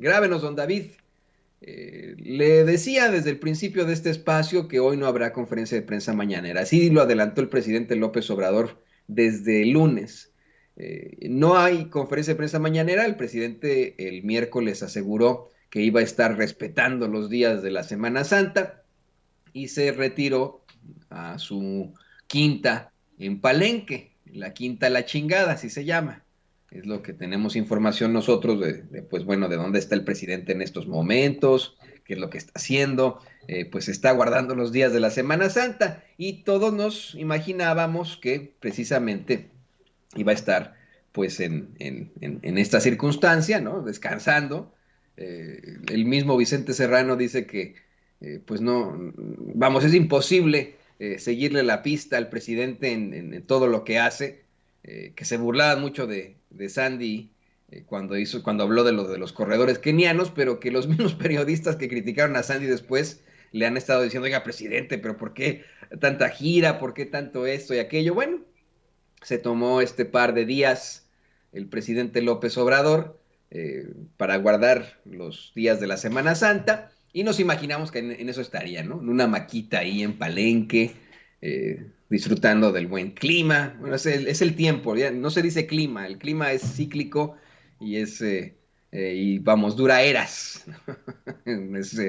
Grábenos, don David. Le decía desde el principio de este espacio que hoy no habrá conferencia de prensa mañanera. Así lo adelantó el presidente López Obrador desde el lunes. No hay conferencia de prensa mañanera. El presidente el miércoles aseguró que iba a estar respetando los días de la Semana Santa y se retiró a su quinta en Palenque, la quinta La Chingada, así se llama. Es lo que tenemos información nosotros pues bueno, de dónde está el presidente en estos momentos, qué es lo que está haciendo, pues está guardando los días de la Semana Santa y todos nos imaginábamos que precisamente iba a estar pues en esta circunstancia, ¿no? Descansando. El mismo Vicente Serrano dice que pues no, vamos, es imposible seguirle la pista al presidente en todo lo que hace, que se burlaba mucho de Sandy cuando habló de los corredores kenianos, pero que los mismos periodistas que criticaron a Sandy después le han estado diciendo, oiga, presidente, pero ¿por qué tanta gira? ¿Por qué tanto esto y aquello? Bueno, se tomó este par de días el presidente López Obrador para guardar los días de la Semana Santa y nos imaginamos que en eso estaría, ¿no? En una maquita ahí en Palenque, disfrutando del buen clima. Bueno, es el tiempo, ya no se dice clima, el clima es cíclico y y vamos, dura eras. Es,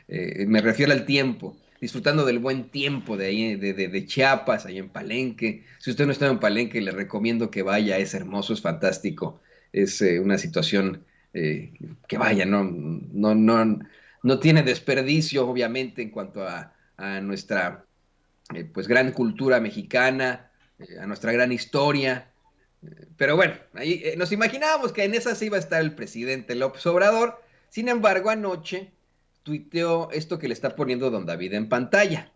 me refiero al tiempo, disfrutando del buen tiempo de ahí, de Chiapas, ahí en Palenque. Si usted no está en Palenque, le recomiendo que vaya, es hermoso, es fantástico, es una situación que vaya, no tiene desperdicio, obviamente, en cuanto a nuestra pues gran cultura mexicana, a nuestra gran historia. Pero bueno, ahí nos imaginábamos que en esa se iba a estar el presidente López Obrador. Sin embargo, anoche tuiteó esto que le está poniendo don David en pantalla.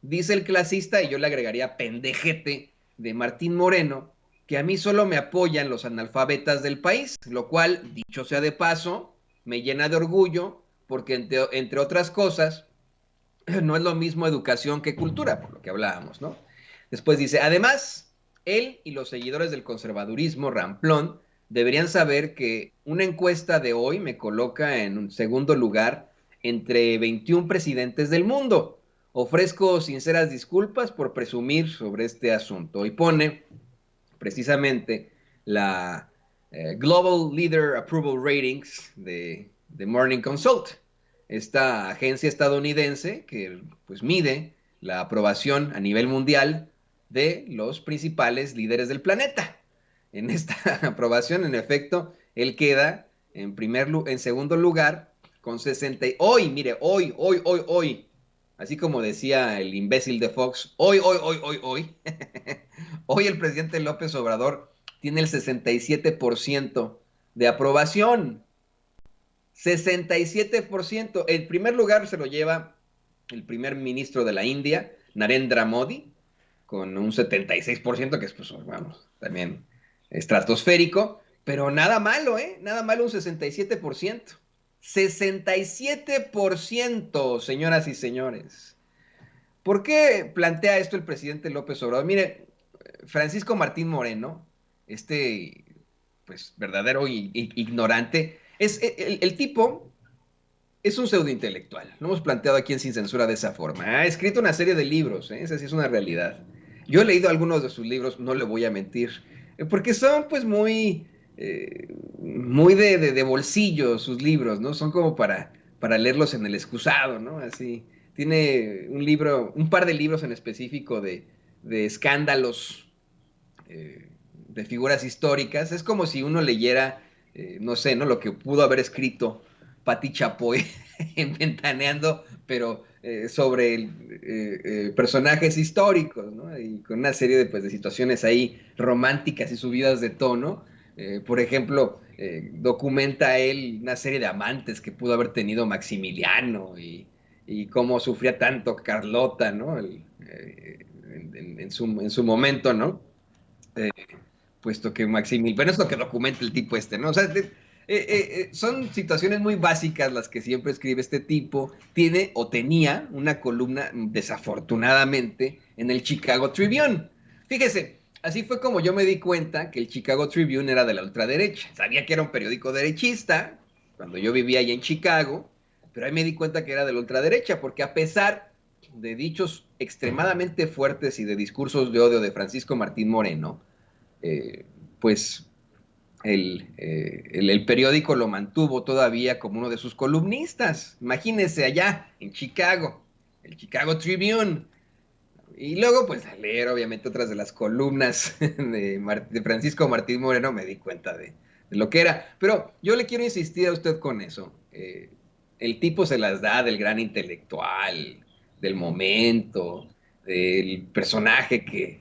Dice el clasista, y yo le agregaría pendejete de Martín Moreno, que a mí solo me apoyan los analfabetas del país, lo cual, dicho sea de paso, me llena de orgullo, porque entre otras cosas, no es lo mismo educación que cultura, por lo que hablábamos, ¿no? Después dice, además, él y los seguidores del conservadurismo ramplón deberían saber que una encuesta de hoy me coloca en un segundo lugar entre 21 presidentes del mundo. Ofrezco sinceras disculpas por presumir sobre este asunto. Y pone precisamente la Global Leader Approval Ratings de Morning Consult, esta agencia estadounidense que pues mide la aprobación a nivel mundial de los principales líderes del planeta. En esta aprobación, en efecto, él queda en segundo lugar con 60. Hoy, mire, hoy, así como decía el imbécil de Fox, hoy, hoy el presidente López Obrador tiene el 67% de aprobación. 67%. El primer lugar se lo lleva el primer ministro de la India, Narendra Modi, con un 76%, que es, pues, vamos, también estratosférico, pero nada malo, ¿eh? Nada malo un 67%. 67%, señoras y señores. ¿Por qué plantea esto el presidente López Obrador? Mire, Francisco Martín Moreno, este, pues, verdadero ignorante, el tipo es un pseudointelectual. Lo hemos planteado aquí en Sin Censura de esa forma. Ha escrito una serie de libros, ¿eh? Esa sí es una realidad. Yo he leído algunos de sus libros, no le voy a mentir, porque son pues muy de bolsillo sus libros, ¿no? Son como para leerlos en el excusado, ¿no? Así. Tiene un libro, un par de libros en específico de escándalos de figuras históricas. Es como si uno leyera, no sé, ¿no? Lo que pudo haber escrito Pati Chapoy en Ventaneando, pero sobre personajes históricos, ¿no? Y con una serie pues, de situaciones ahí románticas y subidas de tono. Por ejemplo, documenta él una serie de amantes que pudo haber tenido Maximiliano y cómo sufría tanto Carlota, ¿no? En su momento, ¿no? Eh, Puesto que Maximiliano, pero es lo que documenta el tipo este, ¿no? O sea, son situaciones muy básicas las que siempre escribe este tipo. Tiene o tenía una columna, desafortunadamente, en el Chicago Tribune. Fíjese, así fue como yo me di cuenta que el Chicago Tribune era de la ultraderecha. Sabía que era un periódico derechista, cuando yo vivía ahí en Chicago, pero ahí me di cuenta que era de la ultraderecha, porque a pesar de dichos extremadamente fuertes y de discursos de odio de Francisco Martín Moreno, eh, pues el periódico lo mantuvo todavía como uno de sus columnistas. Imagínense allá en Chicago, el Chicago Tribune. Y luego, pues, al leer obviamente otras de las columnas de Francisco Martín Moreno, me di cuenta de lo que era. Pero yo le quiero insistir a usted con eso. El tipo se las da del gran intelectual, del momento, del personaje que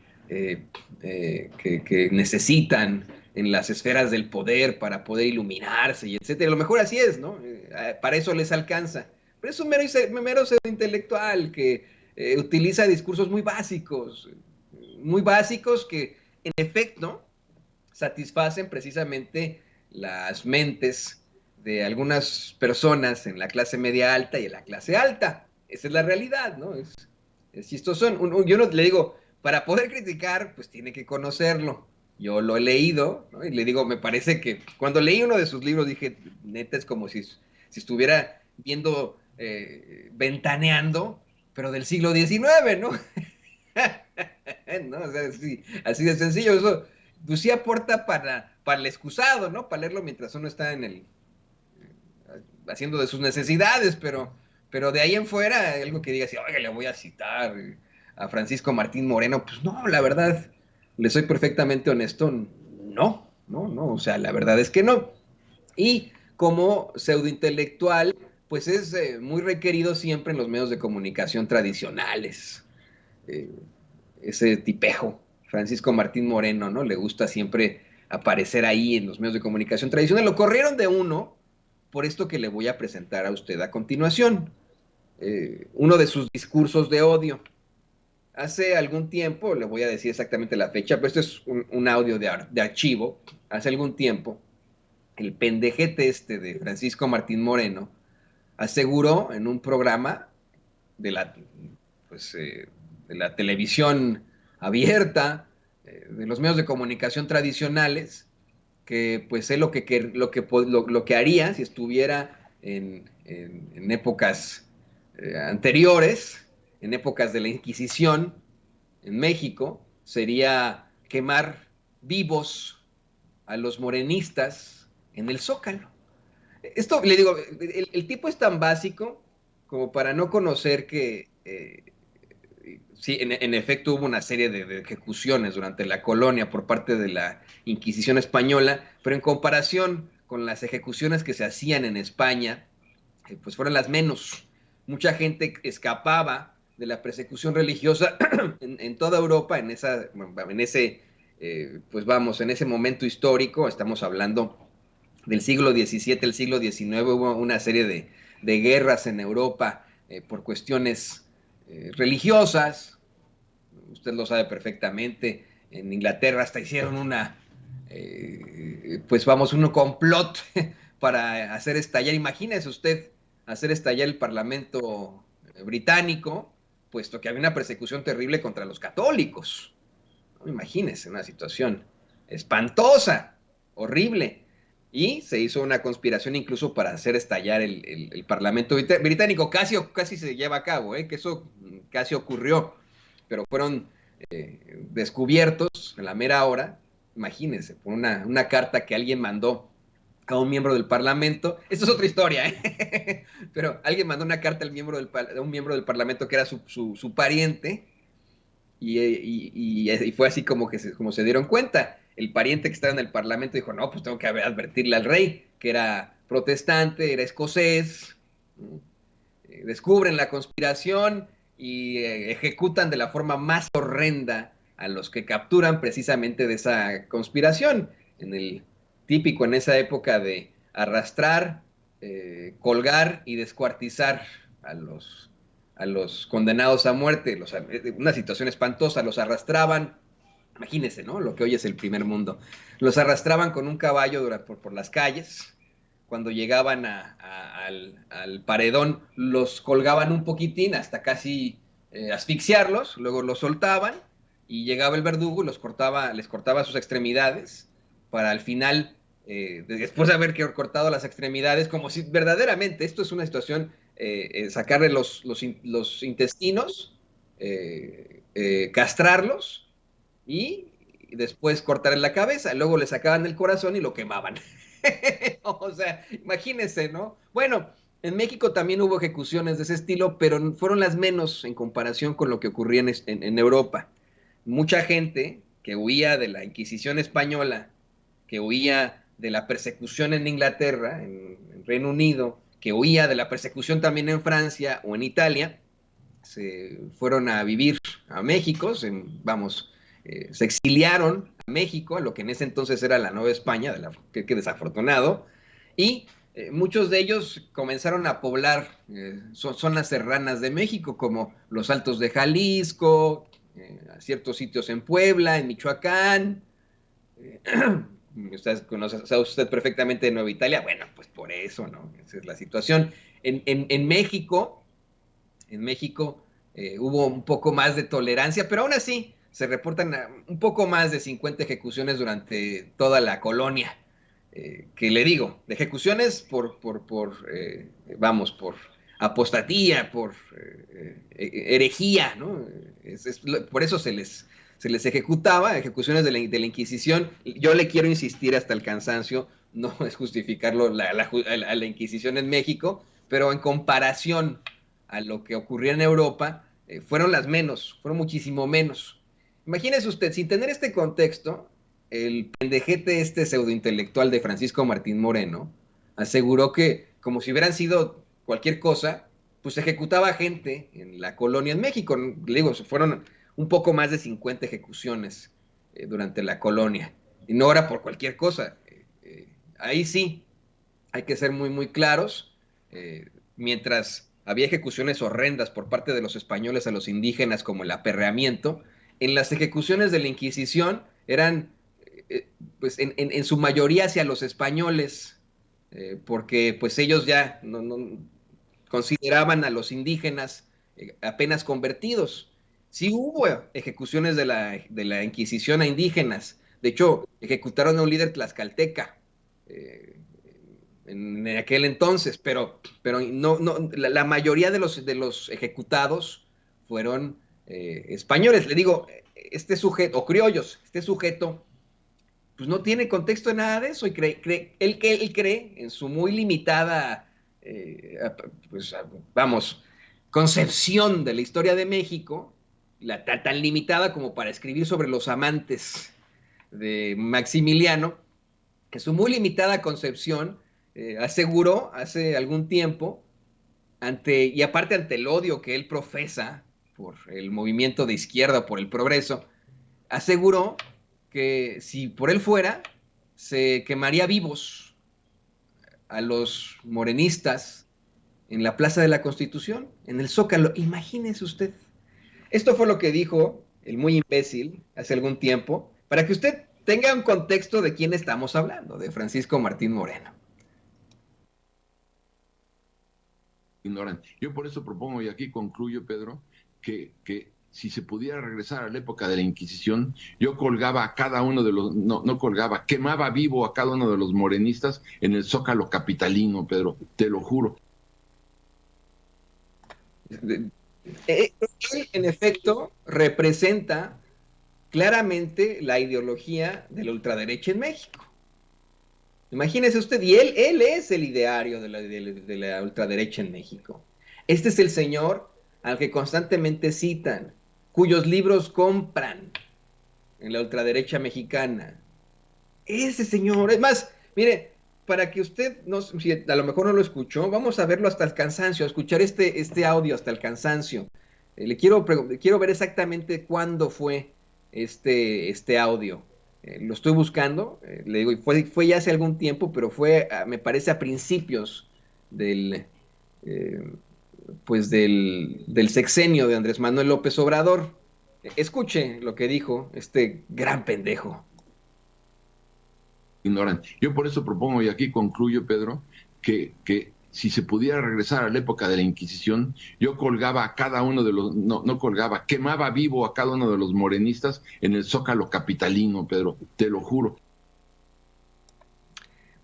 necesitan en las esferas del poder para poder iluminarse y etcétera. A lo mejor así es, ¿no? Para eso les alcanza. Pero es un mero pseudo intelectual que utiliza discursos muy básicos que en efecto satisfacen precisamente las mentes de algunas personas en la clase media alta y en la clase alta. Esa es la realidad, ¿no? Es chistoso. Yo no le digo, para poder criticar, pues tiene que conocerlo. Yo lo he leído, ¿no? Y le digo, me parece que cuando leí uno de sus libros dije, neta, es como si estuviera viendo, ventaneando, pero del siglo XIX, ¿no? ¿No? O sea, sí, así de sencillo. Eso, pues sí aporta para el excusado, ¿no? Para leerlo mientras uno está haciendo de sus necesidades, pero de ahí en fuera, algo que diga así, oiga, le voy a citar a Francisco Martín Moreno, pues no, la verdad, le soy perfectamente honesto, no, o sea, la verdad es que no. Y como pseudointelectual, pues es muy requerido siempre en los medios de comunicación tradicionales. Eh, Ese tipejo, Francisco Martín Moreno, ¿no? Le gusta siempre aparecer ahí en los medios de comunicación tradicional. Lo corrieron de uno por esto que le voy a presentar a usted a continuación. Uno de sus discursos de odio. Hace algún tiempo, le voy a decir exactamente la fecha, pero esto es un audio de archivo. Hace algún tiempo, el pendejete este de Francisco Martín Moreno aseguró en un programa de la, pues, de la televisión abierta, de los medios de comunicación tradicionales, que pues él lo que haría si estuviera en épocas anteriores, en épocas de la Inquisición en México, sería quemar vivos a los morenistas en el Zócalo. Esto, le digo, el tipo es tan básico como para no conocer que sí, en efecto hubo una serie de ejecuciones durante la colonia por parte de la Inquisición española, pero en comparación con las ejecuciones que se hacían en España, pues fueron las menos. Mucha gente escapaba de la persecución religiosa en toda Europa, en ese, pues vamos, en ese momento histórico, estamos hablando del siglo XVII, el siglo XIX, hubo una serie de guerras en Europa por cuestiones religiosas. Usted lo sabe perfectamente. En Inglaterra hasta hicieron pues vamos, un complot para hacer estallar, imagínese usted, hacer estallar el Parlamento británico, puesto que había una persecución terrible contra los católicos. ¿No? Imagínese una situación espantosa, horrible. Y se hizo una conspiración incluso para hacer estallar el Parlamento británico. Casi se lleva a cabo, que eso casi ocurrió, pero fueron descubiertos en la mera hora. Imagínense, por una carta que alguien mandó a un miembro del Parlamento. Esto es otra historia, ¿eh? Pero alguien mandó una carta a un miembro del Parlamento que era su pariente y fue así como se dieron cuenta. El pariente que estaba en el Parlamento dijo, no, pues tengo que advertirle al rey, que era protestante, era escocés. ¿No? Descubren la conspiración y ejecutan de la forma más horrenda a los que capturan precisamente de esa conspiración. En el típico en esa época de arrastrar, colgar y descuartizar a los condenados a muerte, una situación espantosa, los arrastraban, imagínense, ¿no? Lo que hoy es el primer mundo. Los arrastraban con un caballo por las calles. Cuando llegaban al paredón, los colgaban un poquitín hasta casi asfixiarlos, luego los soltaban y llegaba el verdugo y les cortaba sus extremidades para al final después de haber cortado las extremidades, como si verdaderamente esto es una situación, sacarle los intestinos, castrarlos y después cortarle la cabeza, luego le sacaban el corazón y lo quemaban. O sea, imagínense, ¿no? Bueno, en México también hubo ejecuciones de ese estilo, pero fueron las menos en comparación con lo que ocurría en Europa. Mucha gente que huía de la Inquisición española, que huía de la persecución en Inglaterra, en Reino Unido, que huía de la persecución también en Francia o en Italia, se fueron a vivir a México, se exiliaron a México, a lo que en ese entonces era la Nueva España, que desafortunado, y muchos de ellos comenzaron a poblar zonas serranas de México, como los Altos de Jalisco, ciertos sitios en Puebla, en Michoacán. eh, Usted conoce, sabe usted perfectamente de Nueva Italia, bueno, pues por eso, ¿no? Esa es la situación. En México, hubo un poco más de tolerancia, pero aún así se reportan un poco más de 50 ejecuciones durante toda la colonia. Que le digo, de ejecuciones por apostatía, por herejía, ¿no? Por eso se les ejecutaba, ejecuciones de la Inquisición. Yo le quiero insistir hasta el cansancio, no es justificarlo a la Inquisición en México, pero en comparación a lo que ocurría en Europa, fueron las menos, fueron muchísimo menos. Imagínese usted, sin tener este contexto, el pendejete este pseudointelectual de Francisco Martín Moreno aseguró que, como si hubieran sido cualquier cosa, pues ejecutaba gente en la colonia en México. Le digo, fueron un poco más de 50 ejecuciones durante la colonia. Y no era por cualquier cosa. Ahí sí, hay que ser muy, muy claros. Mientras había ejecuciones horrendas por parte de los españoles a los indígenas, como el aperreamiento, en las ejecuciones de la Inquisición eran, eh, pues, en su mayoría hacia los españoles, porque pues ellos ya no consideraban a los indígenas apenas convertidos. Sí hubo ejecuciones de la Inquisición a indígenas. De hecho, ejecutaron a un líder tlaxcalteca. Eh, en aquel entonces, pero no, la mayoría de los ejecutados fueron españoles. Le digo, este sujeto, o criollos, este sujeto, pues no tiene contexto de nada de eso y él cree en su muy limitada, pues vamos, concepción de la historia de México, tan limitada como para escribir sobre los amantes de Maximiliano, que su muy limitada concepción aseguró hace algún tiempo, y aparte ante el odio que él profesa por el movimiento de izquierda, por el progreso, aseguró que si por él fuera, se quemaría vivos a los morenistas en la Plaza de la Constitución, en el Zócalo. Imagínese usted. Esto fue lo que dijo el muy imbécil hace algún tiempo, para que usted tenga un contexto de quién estamos hablando, de Francisco Martín Moreno. Ignoran. Yo por eso propongo, y aquí concluyo, Pedro, que si se pudiera regresar a la época de la Inquisición, yo colgaba a cada uno de los, no colgaba, quemaba vivo a cada uno de los morenistas en el Zócalo capitalino, Pedro, te lo juro. Él, en efecto, representa claramente la ideología de la ultraderecha en México. Imagínese usted, y él es el ideario de la ultraderecha en México. Este es el señor al que constantemente citan, cuyos libros compran en la ultraderecha mexicana. Ese señor, es más, mire, para que usted, no, si a lo mejor no lo escuchó, vamos a verlo hasta el cansancio, a escuchar este audio hasta el cansancio. Quiero ver exactamente cuándo fue este audio. Lo estoy buscando, le digo, fue ya hace algún tiempo, pero me parece, a principios del, eh, pues del sexenio de Andrés Manuel López Obrador. Escuche lo que dijo este gran pendejo. Ignoran. Yo por eso propongo, y aquí concluyo, Pedro, que si se pudiera regresar a la época de la Inquisición, yo colgaba a cada uno de los, no colgaba, quemaba vivo a cada uno de los morenistas en el Zócalo capitalino, Pedro, te lo juro.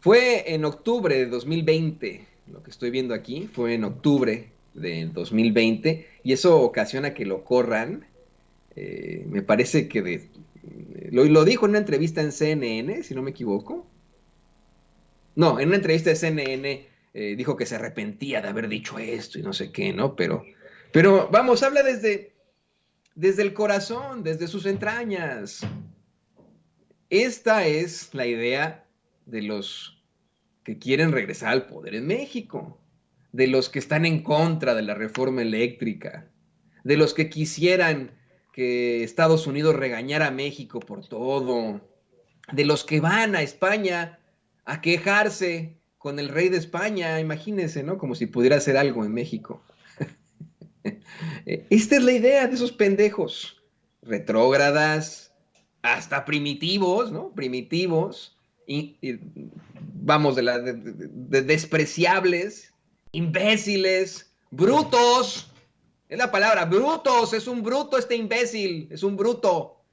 Fue en octubre de 2020, lo que estoy viendo aquí, fue en octubre de 2020, y eso ocasiona que lo corran. Me parece que lo dijo en una entrevista en CNN, si no me equivoco. No, en una entrevista de CNN dijo que se arrepentía de haber dicho esto y no sé qué, ¿no? Pero vamos, habla desde el corazón, desde sus entrañas. Esta es la idea de los que quieren regresar al poder en México, de los que están en contra de la reforma eléctrica, de los que quisieran que Estados Unidos regañara a México por todo, de los que van a España a quejarse con el rey de España, imagínense, ¿no? Como si pudiera hacer algo en México. Esta es la idea de esos pendejos, retrógradas, hasta primitivos, ¿no? Primitivos, y vamos, de despreciables, imbéciles, brutos. Es la palabra, brutos, es un bruto este imbécil, es un bruto.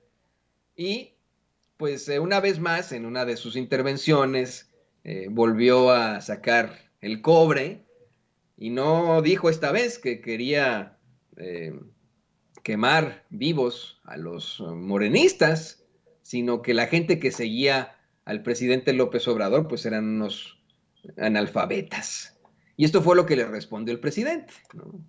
Y pues una vez más, en una de sus intervenciones, volvió a sacar el cobre y no dijo esta vez que quería eh, quemar vivos a los morenistas, sino que la gente que seguía al presidente López Obrador pues eran unos analfabetas. Y esto fue lo que le respondió el presidente, ¿no?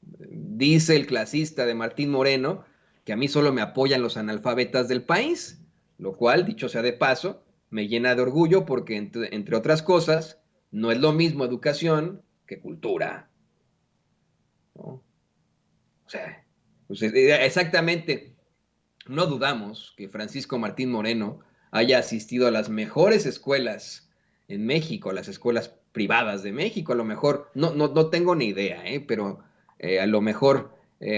Dice el clasista de Martín Moreno que a mí solo me apoyan los analfabetas del país, lo cual, dicho sea de paso, me llena de orgullo porque, entre otras cosas, no es lo mismo educación que cultura, ¿no? O sea, pues, exactamente, no dudamos que Francisco Martín Moreno haya asistido a las mejores escuelas en México, a las escuelas privadas de México, a lo mejor, no tengo ni idea, pero a lo mejor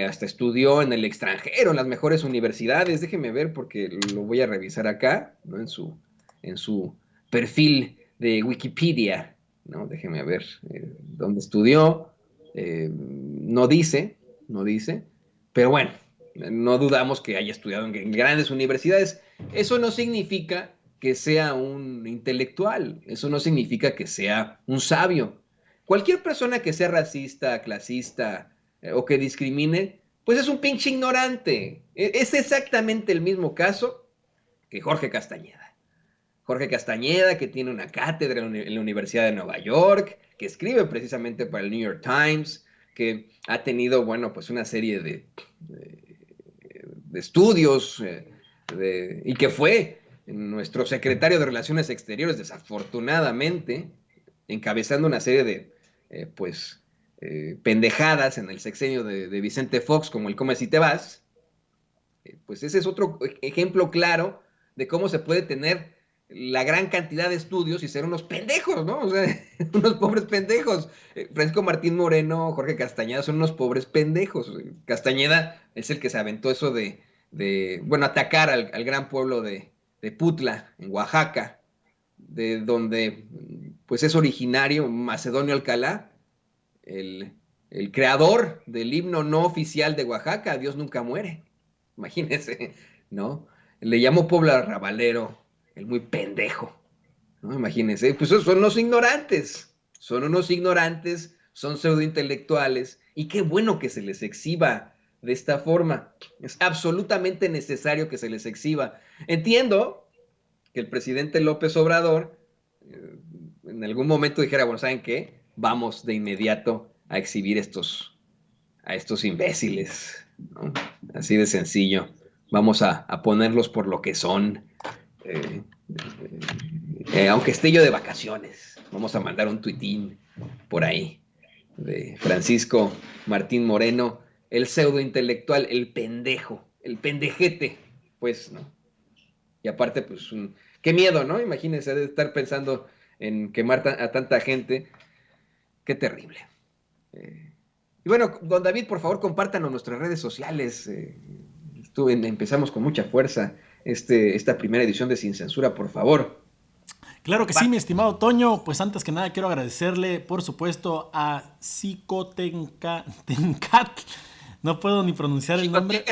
hasta estudió en el extranjero, en las mejores universidades, déjeme ver porque lo voy a revisar acá, ¿no? En su perfil de Wikipedia, ¿no? Déjeme ver dónde estudió, no dice, no dice, pero bueno, no dudamos que haya estudiado en grandes universidades. Eso no significa que sea un intelectual, eso no significa que sea un sabio. Cualquier persona que sea racista, clasista o que discrimine, pues es un pinche ignorante. Es exactamente el mismo caso que Jorge Castañeda. Jorge Castañeda, que tiene una cátedra en la Universidad de Nueva York, que escribe precisamente para el New York Times, que ha tenido, bueno, pues una serie de estudios y que fue nuestro secretario de Relaciones Exteriores, desafortunadamente, encabezando una serie de, pues, pendejadas en el sexenio de Vicente Fox, como el Come Si Te Vas, pues ese es otro ejemplo claro de cómo se puede tener la gran cantidad de estudios y ser unos pendejos, ¿no? O sea, unos pobres pendejos. Francisco Martín Moreno, Jorge Castañeda son unos pobres pendejos. Castañeda es el que se aventó eso bueno, atacar al gran pueblo de Putla, en Oaxaca, de donde pues es originario Macedonio Alcalá, el, el creador del himno no oficial de Oaxaca, Dios nunca muere. Imagínense, ¿no? Le llamo Puebla Rabalero, el muy pendejo, ¿no? Imagínense, pues son unos ignorantes, son pseudointelectuales, y qué bueno que se les exhiba de esta forma. Es absolutamente necesario que se les exhiba. Entiendo que el presidente López Obrador eh, en algún momento dijera, bueno, ¿saben qué? Vamos de inmediato a exhibir a estos imbéciles, ¿no? Así de sencillo. Vamos a ponerlos por lo que son. Eh, aunque esté yo de vacaciones, vamos a mandar un tuitín por ahí de Francisco Martín Moreno, el pseudo intelectual, el pendejo, el pendejete, pues, ¿no? Y aparte, pues, qué miedo, ¿no? Imagínense de estar pensando en quemar a tanta gente. Qué terrible. Eh, y bueno, don David, por favor, compártanos nuestras redes sociales. Empezamos con mucha fuerza esta primera edición de Sin Censura, por favor. Claro que sí, mi estimado Toño. Pues antes que nada quiero agradecerle, por supuesto, a Xicotencat. No puedo ni pronunciar el nombre.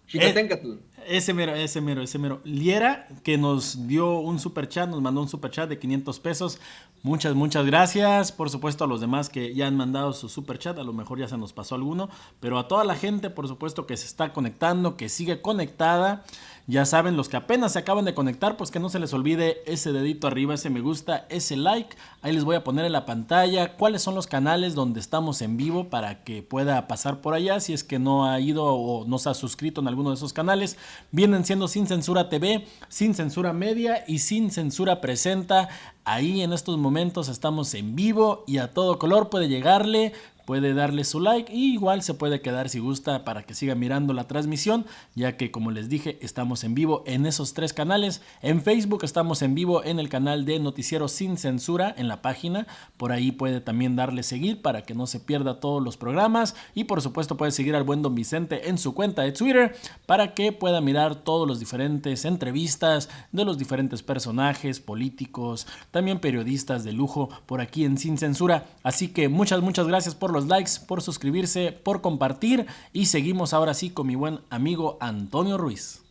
Xicoténcatl. Ese mero. Liera, que nos dio un super chat, nos mandó un super chat de 500 pesos. Muchas gracias. Por supuesto, a los demás que ya han mandado su super chat, a lo mejor ya se nos pasó alguno. Pero a toda la gente, por supuesto, que se está conectando, que sigue conectada. Ya saben, los que apenas se acaban de conectar, pues que no se les olvide ese dedito arriba, ese me gusta, ese like. Ahí les voy a poner en la pantalla cuáles son los canales donde estamos en vivo para que pueda pasar por allá si es que no ha ido o no se ha suscrito en alguno de esos canales. Vienen siendo Sin Censura TV, Sin Censura Media y Sin Censura Presenta. Ahí en estos momentos estamos en vivo y a todo color puede llegarle. Puede darle su like y igual se puede quedar si gusta para que siga mirando la transmisión, ya que como les dije estamos en vivo en esos 3 canales. En Facebook estamos en vivo en el canal de Noticiero Sin Censura en la página, por ahí puede también darle seguir para que no se pierda todos los programas y por supuesto puede seguir al buen Don Vicente en su cuenta de Twitter para que pueda mirar todos los diferentes entrevistas de los diferentes personajes políticos, también periodistas de lujo por aquí en Sin Censura. Así que muchas gracias por los likes, por suscribirse, por compartir y seguimos ahora sí con mi buen amigo Antonio Ruiz.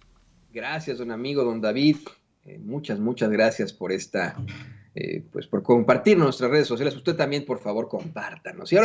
Gracias, don amigo, don David. Muchas gracias por pues por compartir nuestras redes sociales. Usted también, por favor, compártanos. Y ahora